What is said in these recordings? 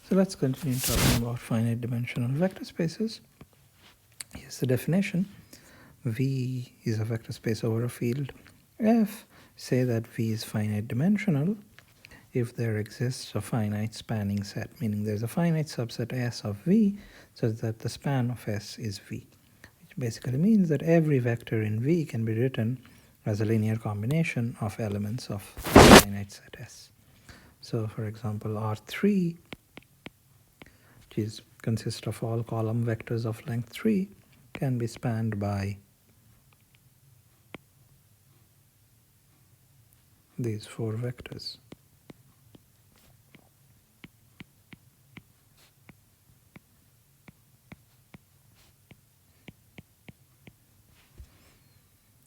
So let's continue talking about finite dimensional vector spaces. Here's the definition. V is a vector space over a field F. Say that V is finite dimensional if there exists a finite spanning set, meaning there's a finite subset S of V such that the span of S is V, which basically means that every vector in V can be written as a linear combination of elements of the finite set S. So for example, R3, which consists of all column vectors of length 3, can be spanned by these 4 vectors.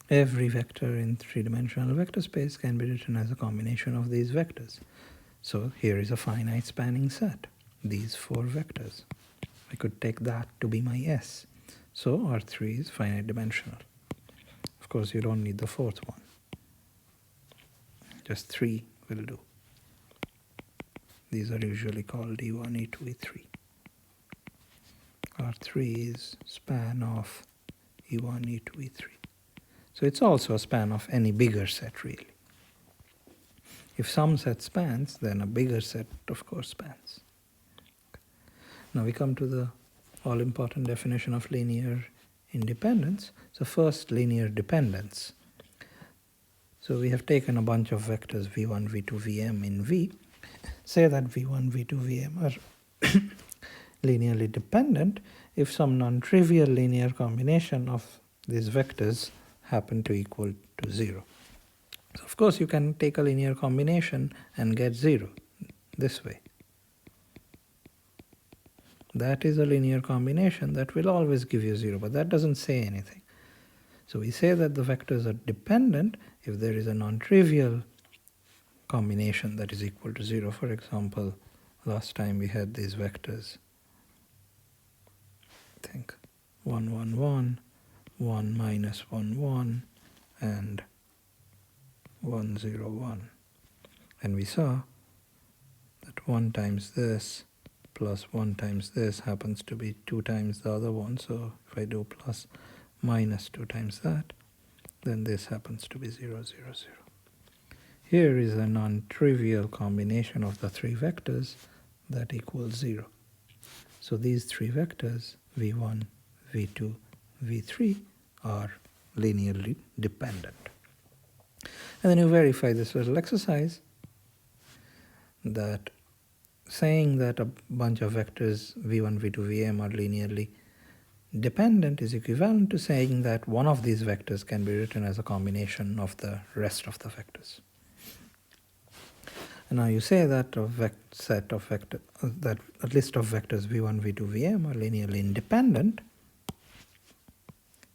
Every vector in three-dimensional vector space can be written as a combination of these vectors. So here is a finite spanning set, these 4 vectors. I could take that to be my S. So R3 is finite dimensional. Of course, you don't need the 4th one. Just 3 will do. These are usually called E1, E2, E3. R3 is span of E1, E2, E3. So it's also a span of any bigger set, really. If some set spans, then a bigger set, of course, spans. Now we come to the all-important definition of linear independence. So first, linear dependence. So we have taken a bunch of vectors v1, v2, vm in V. Say that v1, v2, vm are linearly dependent if some non-trivial linear combination of these vectors happen to equal to 0. So of course you can take a linear combination and get 0 this way. That is a linear combination that will always give you 0, but that doesn't say anything. So we say that the vectors are dependent if there is a non-trivial combination that is equal to 0. For example, last time we had these vectors, I think 1, 1, 1, 1 minus 1, 1, and 1, 0, 1. And we saw that 1 times this plus 1 times this happens to be 2 times the other one. So if I do plus minus 2 times that, then this happens to be 0, 0, 0. Here is a non-trivial combination of the 3 vectors that equals 0. So these 3 vectors, v1, v2, v3, are linearly dependent. And then you verify this little exercise that saying that a bunch of vectors v1, v2, vm are linearly dependent is equivalent to saying that one of these vectors can be written as a combination of the rest of the vectors. And now you say that a list of vectors v1, v2, vm are linearly independent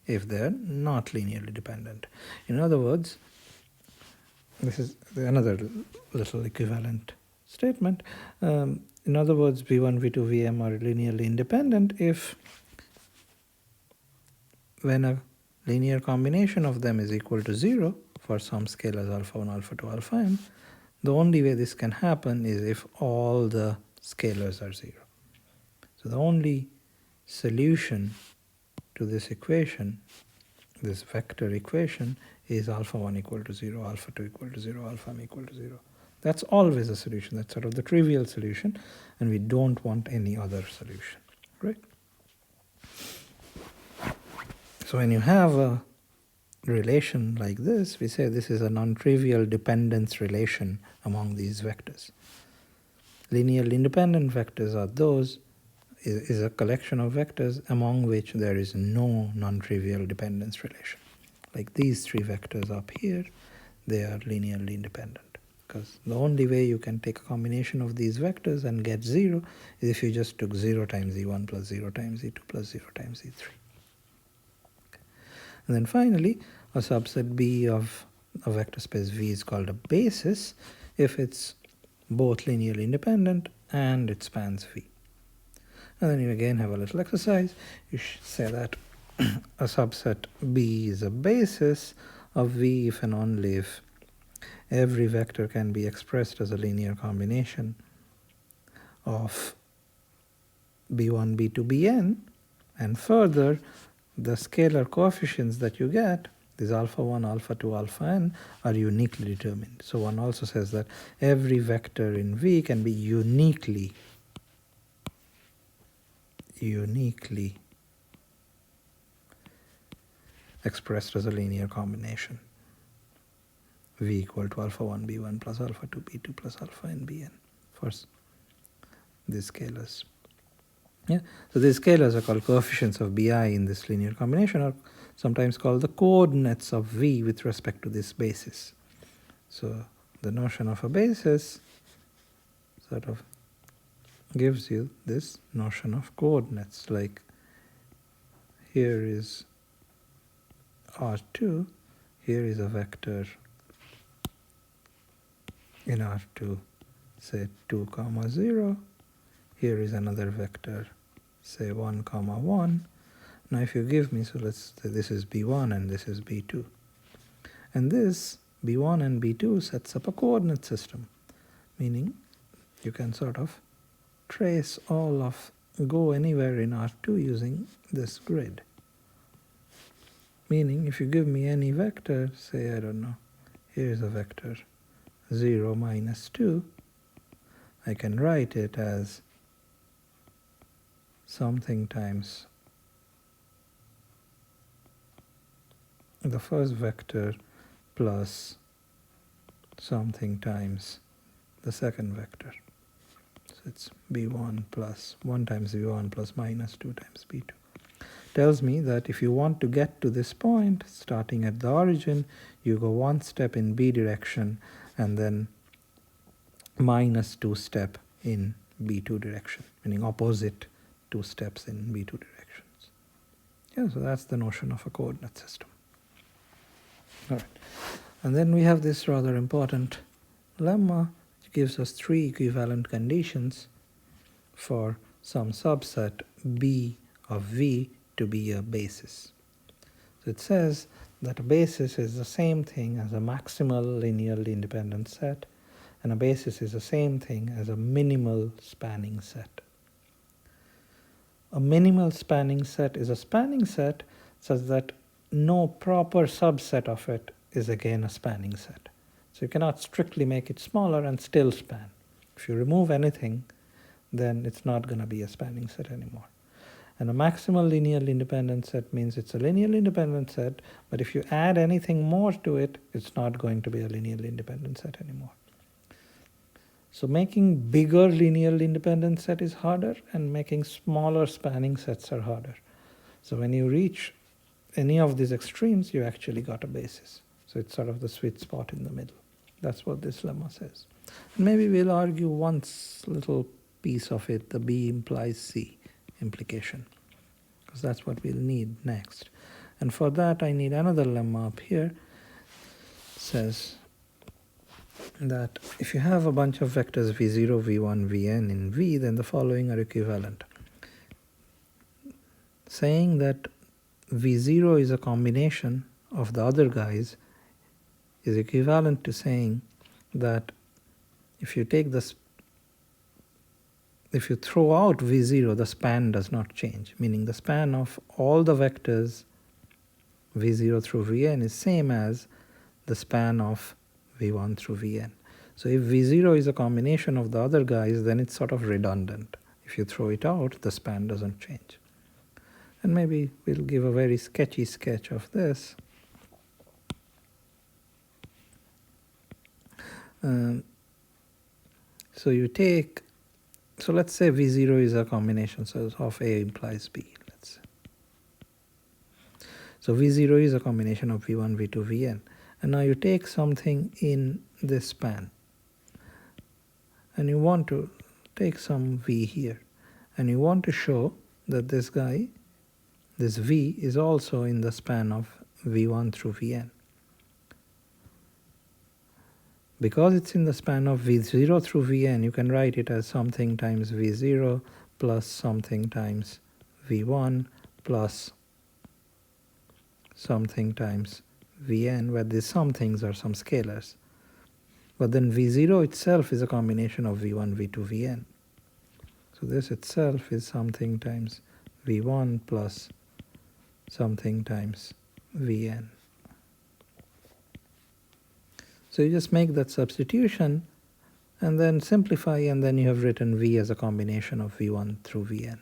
if they're not linearly dependent. In other words, this is another little equivalent statement. In other words, v1, v2, vm are linearly independent if when a linear combination of them is equal to 0 for some scalars alpha 1, alpha 2, alpha m, the only way this can happen is if all the scalars are 0. So the only solution to this equation, this vector equation, is alpha 1 equal to 0, alpha 2 equal to 0, alpha m equal to 0. That's always a solution. That's sort of the trivial solution, and we don't want any other solution, right? So when you have a relation like this, we say this is a non-trivial dependence relation among these vectors. Linearly independent vectors are those, is a collection of vectors among which there is no non-trivial dependence relation. Like these 3 vectors up here, they are linearly independent. Because the only way you can take a combination of these vectors and get 0 is if you just took 0 times e1 plus 0 times e2 plus 0 times e3. And then finally, a subset B of a vector space V is called a basis if it's both linearly independent and it spans V. And then you again have a little exercise. You should say that a subset B is a basis of V if and only if every vector can be expressed as a linear combination of b1, b2, bn, and further the scalar coefficients that you get, these alpha 1, alpha 2, alpha n, are uniquely determined. So one also says that every vector in V can be uniquely expressed as a linear combination. V equal to alpha 1 b1 plus alpha 2 b2 plus alpha n bn for these scalars. Yeah, so these scalars are called coefficients of bi in this linear combination, or sometimes called the coordinates of V with respect to this basis. So the notion of a basis sort of gives you this notion of coordinates, like here is R2, here is a vector in R2, say 2 comma 0, here is another vector, say 1 comma 1. Now if you give me, so let's say this is b1 and this is b2, and this b1 and b2 sets up a coordinate system, meaning you can sort of trace all of, go anywhere in R2 using this grid. Meaning if you give me any vector, say, I don't know, here's a vector 0 minus 2, I can write it as something times the first vector plus something times the second vector. So it's b1 plus 1 times b1 plus minus 2 times b2. Tells me that if you want to get to this point, starting at the origin, you go one step in b direction and then minus 2 step in b2 direction, meaning opposite 2 steps in b2 directions. Yeah, so that's the notion of a coordinate system. All right. And then we have this rather important lemma, which gives us 3 equivalent conditions for some subset B of V to be a basis. So it says that a basis is the same thing as a maximal linearly independent set, and a basis is the same thing as a minimal spanning set. A minimal spanning set is a spanning set such that no proper subset of it is again a spanning set. So you cannot strictly make it smaller and still span. If you remove anything, then it's not going to be a spanning set anymore. And a maximal linearly independent set means it's a linearly independent set, but if you add anything more to it, it's not going to be a linearly independent set anymore. So making bigger linearly independent set is harder, and making smaller spanning sets are harder. So when you reach any of these extremes, you actually got a basis. So it's sort of the sweet spot in the middle. That's what this lemma says. And maybe we'll argue one little piece of it, the B implies C implication, because that's what we'll need next. And for that I need another lemma up here. It says that if you have a bunch of vectors v0, v1, vn in V, then the following are equivalent. Saying that v0 is a combination of the other guys is equivalent to saying that if you take this, if you throw out v0, the span does not change, meaning the span of all the vectors v0 through vn is same as the span of v1 through vn. So if v0 is a combination of the other guys, then it's sort of redundant. If you throw it out, the span doesn't change. And maybe we'll give a very sketchy sketch of this. So you take, so let's say v0 is a combination so of A implies B, let's say. So v0 is a combination of v1, v2, vn. And now you take something in this span, and you want to take some v here, and you want to show that this guy, this v, is also in the span of v1 through vn. Because it's in the span of v0 through vn, you can write it as something times v0 plus something times v1 plus something times vn, where these somethings are some scalars. But then v0 itself is a combination of v1, v2, vn. So this itself is something times v1 plus something times vn. So you just make that substitution and then simplify, and then you have written v as a combination of v1 through vn.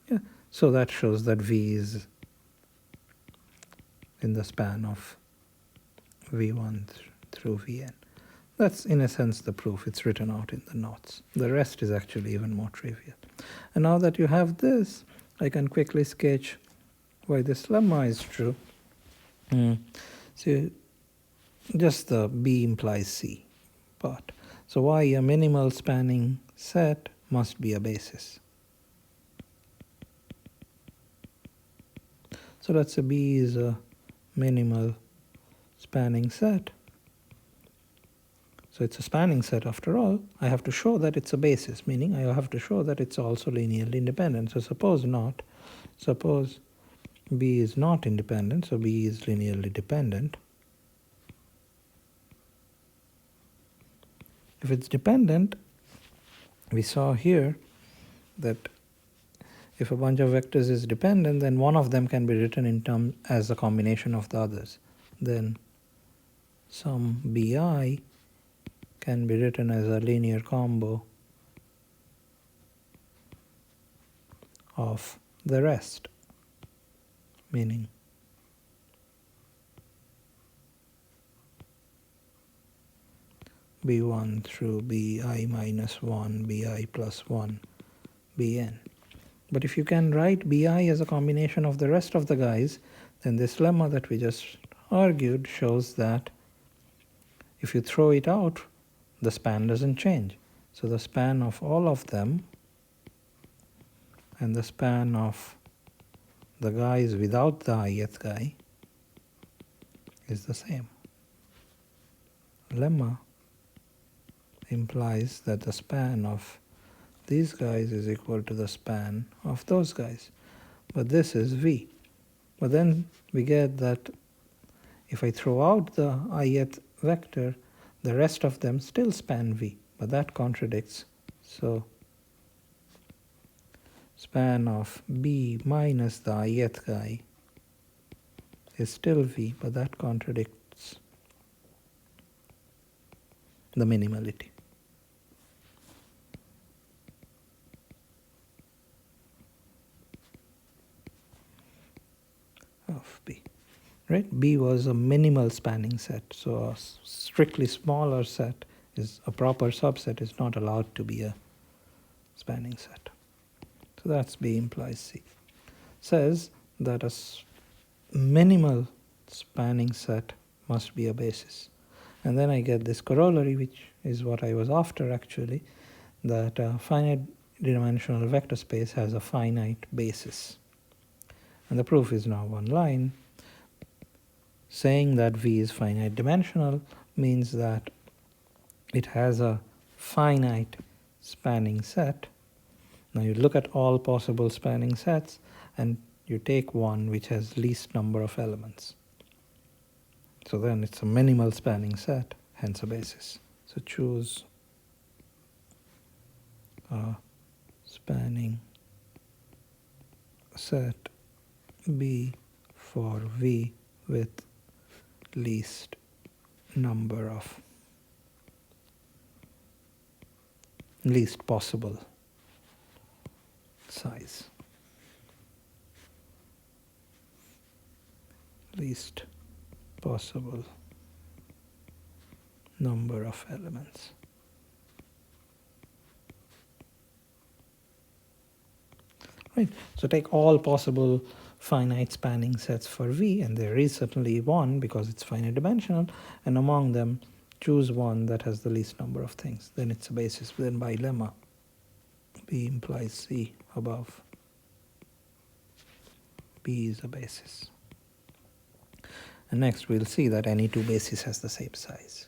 Yeah. So that shows that v is in the span of v1 through vn. That's in a sense the proof. It's written out in the notes. The rest is actually even more trivial. And now that you have this, I can quickly sketch why this lemma is true. So just the B implies C part. So why a minimal spanning set must be a basis. So let's say B is a minimal spanning set. So it's a spanning set after all. I have to show that it's a basis, meaning I have to show that it's also linearly independent. So suppose not. Suppose B is not independent, so B is linearly dependent. If it's dependent, we saw here that if a bunch of vectors is dependent, then one of them can be written in terms as a combination of the others. Then some BI can be written as a linear combo of the rest, meaning B1 through Bi minus 1, Bi plus 1, Bn. But if you can write Bi as a combination of the rest of the guys, then this lemma that we just argued shows that if you throw it out, the span doesn't change. So the span of all of them and the span of the guys without the ith guy is the same. Lemma implies that the span of these guys is equal to the span of those guys. But this is V. But then we get that if I throw out the ith vector, the rest of them still span V. But that contradicts. So span of B minus the ith guy is still V, but that contradicts the minimality. Of B. Right? B was a minimal spanning set, so a strictly smaller set is a proper subset is not allowed to be a spanning set. So that's B implies C. Says that a minimal spanning set must be a basis. And then I get this corollary, which is what I was after actually, that a finite dimensional vector space has a finite basis. And the proof is now one line. Saying that V is finite dimensional means that it has a finite spanning set. Now you look at all possible spanning sets and you take one which has least number of elements. So then it's a minimal spanning set, hence a basis. So choose a spanning set B for V with least number of least possible size. Least possible number of elements. Right. So take all possible finite spanning sets for V, and there is certainly one because it's finite dimensional, and among them choose one that has the least number of things. Then it's a basis. Then by lemma, B implies C above. B is a basis. And next we'll see that any two bases has the same size.